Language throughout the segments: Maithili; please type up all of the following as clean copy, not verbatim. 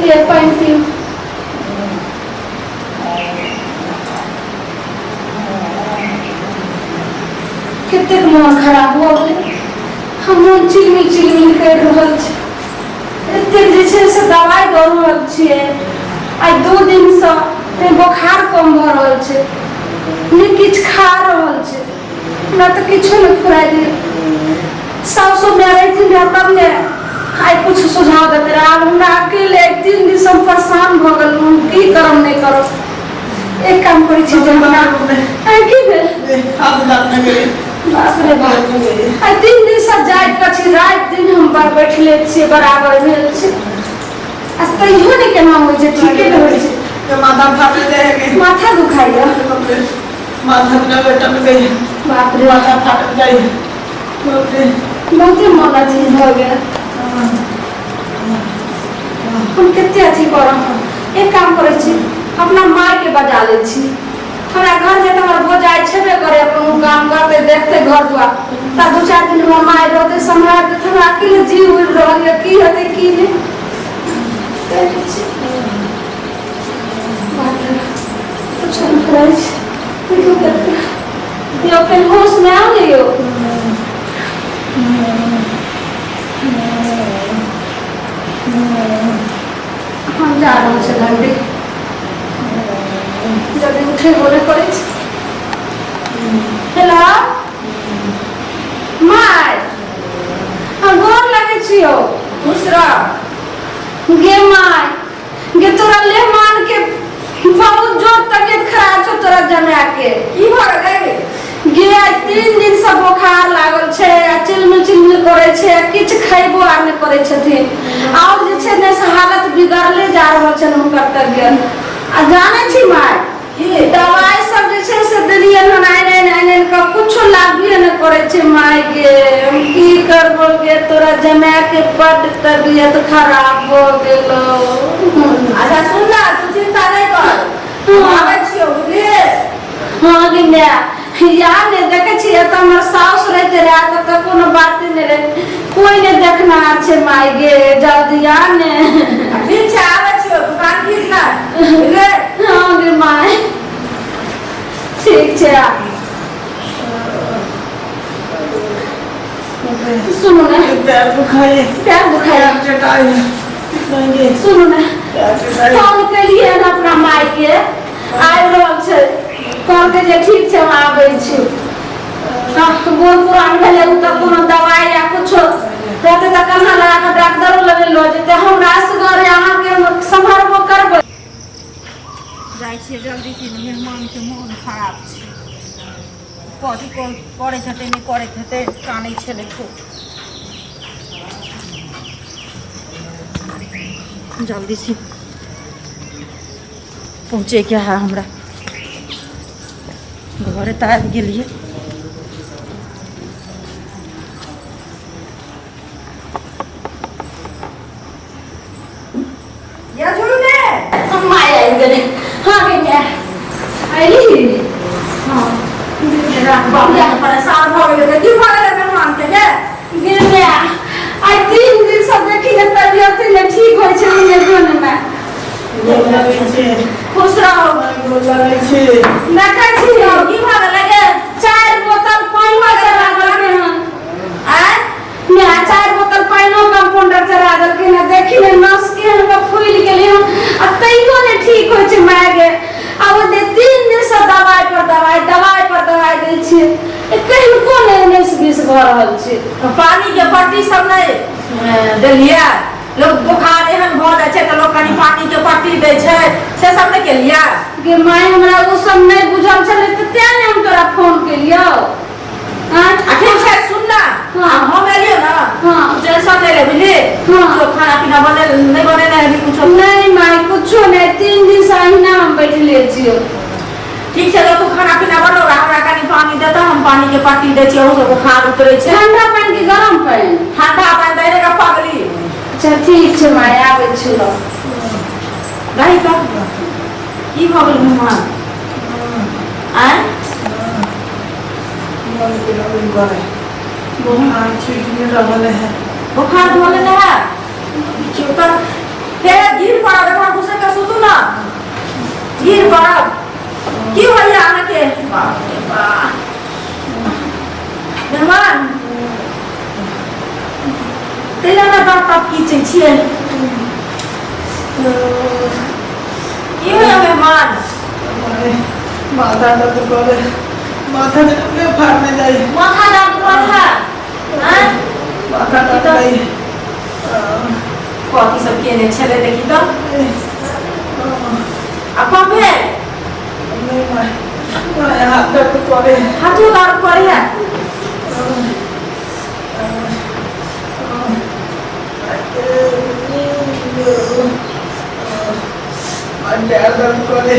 ये पानी पियो। कितने मन खराब हो गए, हम चिलमिल कर रहल छी, एते जे छै से दवाई दऽ रहल छियै, आई 2 दिन से बुखार कम भऽ रहल छै, नहीं किछ खा रहल छै, ना तो किछो नहीं फुराई दे। सासु में रही थी तब ने आई कुछ सुझाव देते रहे, अब हमरा अकेले 3 दिन से परेशान भ गेल, की करम नहीं करब। एक काम करी छी जे हमरा आई की भेल अब दांत में गेले बाप रे बाप, आई 3 दिन से जाइत छी, रात दिन हम बैठले छी, बराबर भेल छै, आज तैयो नहीं केना होय छै, ठीके नहीं होय छै। तो माथा फाट जाएगा, माथा दुखाइया, माथा में लटक गई, बाप रे माथा फाट गई, बहुते मन अथी भ गेल। हम कते अथी करब, एक काम करे छी अपना माय के बजा ले छी, हमरा घर में तो हमर भोजाई छेबे करे, अपन काम करते देखते घर दुआर, ता 2-4 दिन हमर माय रहते सम्हार के, हमरा अकेले जीव उड़ रहल है, की हेतै की नहीं कुछ नहीं करे छी, यो के होश में आ गयो। हम जा रहल छी घंटे, जल्दी उठे बोले पड़े छै। हेलो माय, हम गोर लगे छियो, खुश रह। गे माय, गे तोरा ले मान के बहुत जोर तबियत खराब छौ तोरा जमा के, की भ गेलै गे 3 दिन से बुखार लागल छै, चिलमिल करे छै, किछ खैबो आर नहीं करे छथिन, और जे छै ने से हालत बिगड़ले जा रहल छै हुनकर तबियत। आ जाने छी माय, दवाई सब जे छै से देलिए हन, आने का कुछो लागबे नहीं करे छै माय गे, हम की करबो गे, तोरा जमा के बड़ तबियत खराब हो गेलो। अच्छा सुन ना, तू चिंता नहीं कर, आबै छियो बुझलिए। हाँ गे माय, यार ने देखे छी त हमर साउस रहते रहे तो कोनो बात नहीं रहे, कोई ने देखना छै माय गे, जल्दी आ ने। ठीक छै आबै छियो, दुकान खींच ना बुझले। हाँ गे माय, ठीक छै आ सुनो ने, पैर दुखाए, चटाई संगे सुनो ने, चटाई फोन केलिए न अपना माय के, आबि रहल छै, कहलकै जे ठीक छै हम आबै छी, गोर पुरान भेलै उ तऽ कोनो दवाई या कुछो रहते तऽ कन्हा लगा के डॉक्टरो लगे लो जेते, हमरा असगर अहाँ के संभालबो करबै। जाइ छियै जल्दी से, मेहमान के मोन खराब छै, कथी करैत हेतै नहीं करैत हेतै, कानै छलै खूब, जल्दी से पहुँचे के है हमरा, घरे तऽ आबि गेलिए। या झुलू ने हम माय आबि गेलै। हाँ गे माय आइली, हाँ बाप रे परेशान भ गेलै, की भ गेलै मेहमान के गे। गे माय, आई 3 दिन से देखी ने तबियत नहीं ठीक होय छै, ने जोन में गोल लगै छै, खुश रहो। गोल लगै छै, देखै छी की भ गेलै गे। 4 बोतल पानी चढ़ा देलकै हन, आय मैं 4 बोतल पानी कंपाउंडर चढ़ा देलकै हन, देखी ने नस केहन के फूल गेलै हन, आ तैयो नहीं ठीक होय छै माय गे। अब 3 दिन से दवाई पर दवाई दै छियै, कहिनको नहीं 19-20 भऽ रहल छै। पानी के पट्टी सब नहीं देलिए, लोग बुखार एहन भ जाय छै त लोग कनी पानी के पट्टी दै छै, से सब नहीं केलिए। गे माय हमरा वो सब नहीं बुझल छलै त तें ने हम तोरा फोन केलियौ। ठीक छै सुन ना, हाँ। हम एलियो ना, हाँ। टेंशन नहीं ले बुझली, हाँ। जो खाना पीना बने नहीं बने नहीं कुछ नहीं माय कुछो नहीं, 3 दिन से अहिना हम बैठले छियो। ठीक छै, तू खाना पीना बनो, हमरा कनी पानी देता, हम पानी के पट्टी दै छियै, ओहो बुखार उतरै छै। ठंडा पानी की गरम पानी? ठंडा पानी दै रे पगली। अच्छा ठीक छै माय आबै छी। दही तो की भ गेल मेहमान आय बुखार छूट नहीं रहल है, बुखार धोले ना है चुतर तेरे गिर पड़ा बेटा दूसरे का सुतू ना गिर पड़ा की भैया आने के बाप रे बाप मेहमान तेरा ना बाप बाप की चिंचिए की भैया मेहमान माथा दर्द करे माथा में फाड़ने जाए माथा दर्द कर है हैं माथा दर्द नहीं कथी सब के ने छले देखी तो अब पे नहीं मैं हाथ दर्द करे हाथों दर्द करे है दर्द करे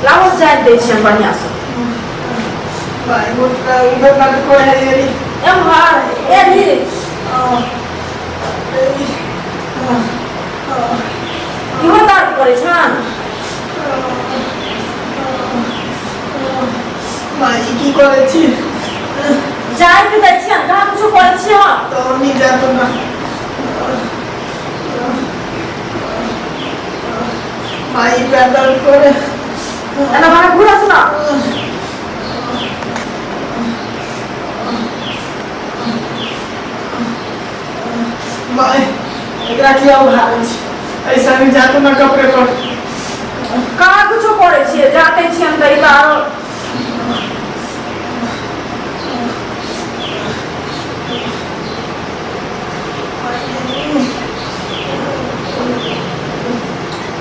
लाओ जाए दे छन बढ़िया से भाई मुझका इधर दर्द करे ये एम हार ए नी इहो दर्द करे छन भाई की करे छी जाए के दे छन कहां कुछ करे छी तो नहीं जातो ना भाई पैदल करे एना माने घुरा सुना भाई एकरा किया उठावे छी ऐसा नहीं जातो ना कपड़े पर कहां कुछ करे छी जाते छी हम दई तारो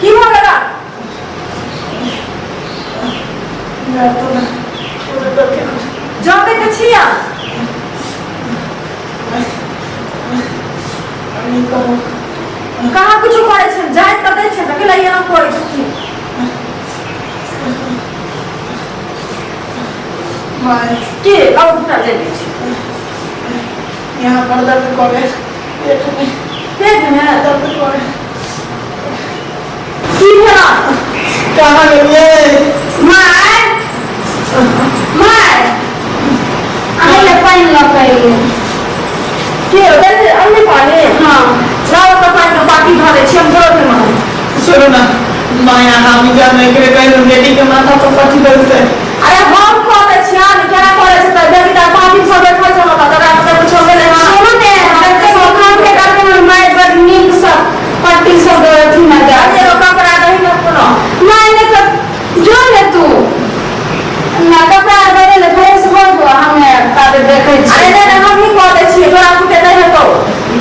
की हो गया जातो ना पूरे करके जाते के छिया नहीं करो कहां कुछ करे छन जाए त दे छन के लइया न करे छी भाई के लाउ उठा ले छी यहाँ पर दर्द करे पेट में दर्द करे की भेला कहाँ गए माय आइले पानी लगाइले के दे अन्ने पानी हाँ लाओ त पानी में बाटी भरे छी हम जोर के मारे सुनो ना माया हम जा नहीं करे कहीं बेटी के माथा पर पट्टी दर्द अरे हम करे छी हम क्या करे छी त देखि त बाटी सब देखै छ त तोरा त कुछ हो गेले हां सुनो ने हमके सोखा के करके माय बड़ नीक सब पट्टी सब थी ना जा अरे ओ कपड़ा दही न कोनो मायने तो जो ले तू ना कपड़ा दे ले फ्रेश हो जो हमें ताते देखे छी अरे ने हम ही करे छी तोरा कुटे नहीं हेतो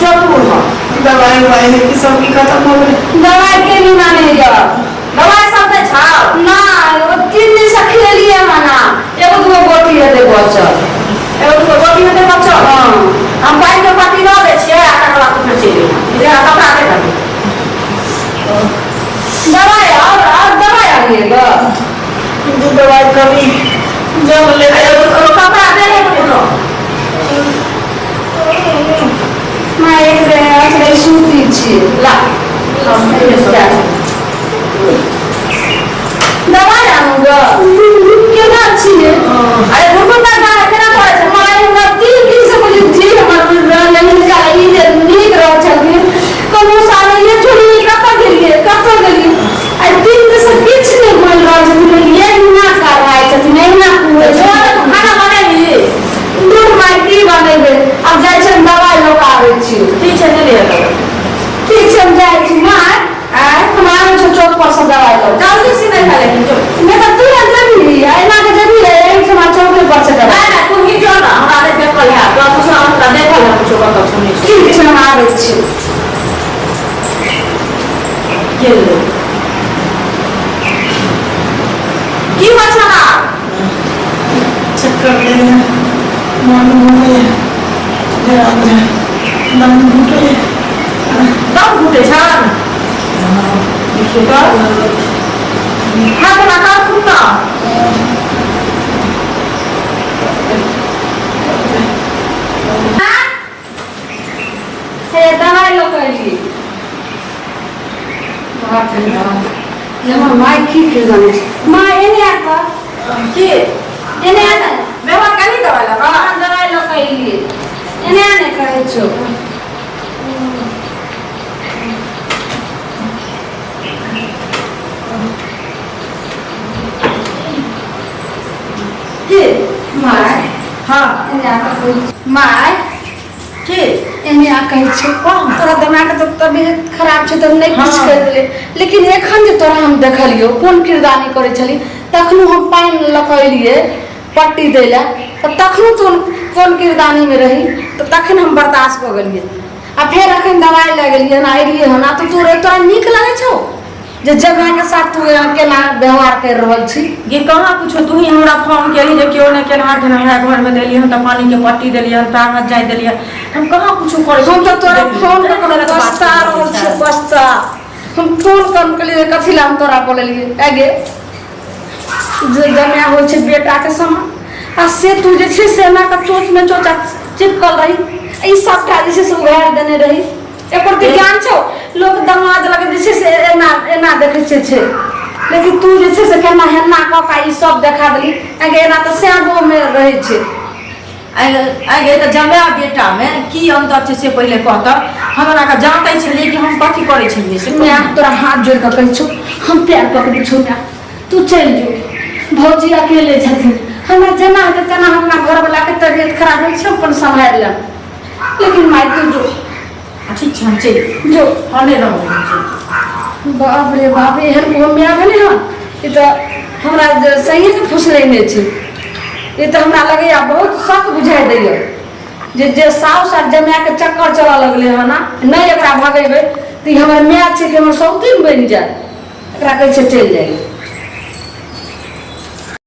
जो तू हो दवाई वाई है कि सब की खत्म हो गई दवाई के भी ना नहीं जा दवाई सब दे छाओ ना वो 3 दिन से खेलिए मना एगो दो गोटी है दे बचल एगो तो रोटी में दे बच्चा हां हम पानी में बाटी न दे छी आ कटवा कुटे छी ये कपड़ा दे दे दवाई और दवाई आ गई है जो दवाई कभी जब ले अरे वो कपड़ा दे दे कोनो मैं एक दिन अखरे सूती छी ला दवाई आऊंगा केना छी अरे रुको ना ना केना करे छै माय हमरा 3 दिन से मुझे जी हमर नहीं निकाली जे नीक रह छथि कोनो साल ये छोड़ी कत गेलिए आ 3 दिन से किछ नहीं बोल रहा छथि ये ना कर रहा छथि नहीं ना कुए जो खाना बनेली दूर माय की बनेबे अब जाय छै दवाई लोक आबै छी ठीक छै ले ले ठीक छै हम जाय छी माय हमारे जो चौक पर से दवाई लो जल्दी से नहीं खा लेकिन जो मैं तो तुरंत जल्दी आइना के जल्दी है एक समाज चौक पर से दवाई ना तू ही जो ना हमरा ले देखल है तो तू सब हमरा देखल है कुछ बात सुनी ठीक छै हम आबै छी ये ले की बचना चक्कर ले मन घूमे दम घूटे दम घुटे छन देखिए तो हाथ लगा खुना हे दवाई लो करी बाप रे बाप जब माय की के जाने माय एने आता की एने आने मेहमान कनी दवाई लगा दवाई लो कइली एने आने कहै छौ की माय हाँ एने आ कहै माय की एने आ कहै छौ तोरा दिमाग के तबियत खराब छै त नहीं कुछ हाँ। कर देले लेकिन एखन जे तोरा हम देखलियो कोन किरदानी करे छली तखनो हम पाइन लकैलिए पट्टी दैला त तखनो तू कोन किरदानी में रही त तखन हम बर्दाश्त क गेलिए आ फिर अखन दवाई ले गेलिए ना आइलिए हन आ तो तोरा नीक लागे छौ जे जगह के साथ तू केना व्यवहार कर रहल छी ये कहाँ कुछो तू ही हमरा फोन केली जे क्यों ने केना है घर में देली हम त पानी के पट्टी देली हम ताकत जाय देली हम कहाँ कुछो करे हम तो तोरा फोन कर बस्ता रहल छी बस्ता हम फोन कर के लिए कथि ला हम तोरा बोललिए आगे जे जमे हो छै बेटा के समान आ से तू जे छै से ना का चोट में चोचा चिपकल रही ई सबटा जे छै से उघार देने रही एकर ते ज्ञान छौ लोग दमाद लगे जे छै से एना देखे छै लेकिन तू जे छै से केना हेन्ना क का ई सब देखा देली आगे एना त श्यामो में रहे छै आगे तो जमे बेटा में की अंतर छै से पहले कहता हमरा का जानते छलिए कि हम कथी करे छलिए से मैं तोरा हाथ जोड़ के कहै छौ हम प्यार पकड़ी छौ ना तू चल जो भौजी अकेले छथिन हमरा जेना हेतै तेना हमरा घर वाला के तबियत खराब है छै अपन संभाल ले लेकिन माय तू जो ठीक छै हम चल जो हने रहो बाप रे बाप एहन को मिया भेले हन ई त हमरा सही के फुसले में छै ई त हमरा लगैया बहुत शक बुझाइ दैया जे साउस और जमाय के चक्कर चला लगले हन ना नहीं एकरा भगेबै त ई हमर माय छै कि हमर सौतीन बनि जाय एकरा कहै छै चल जाइए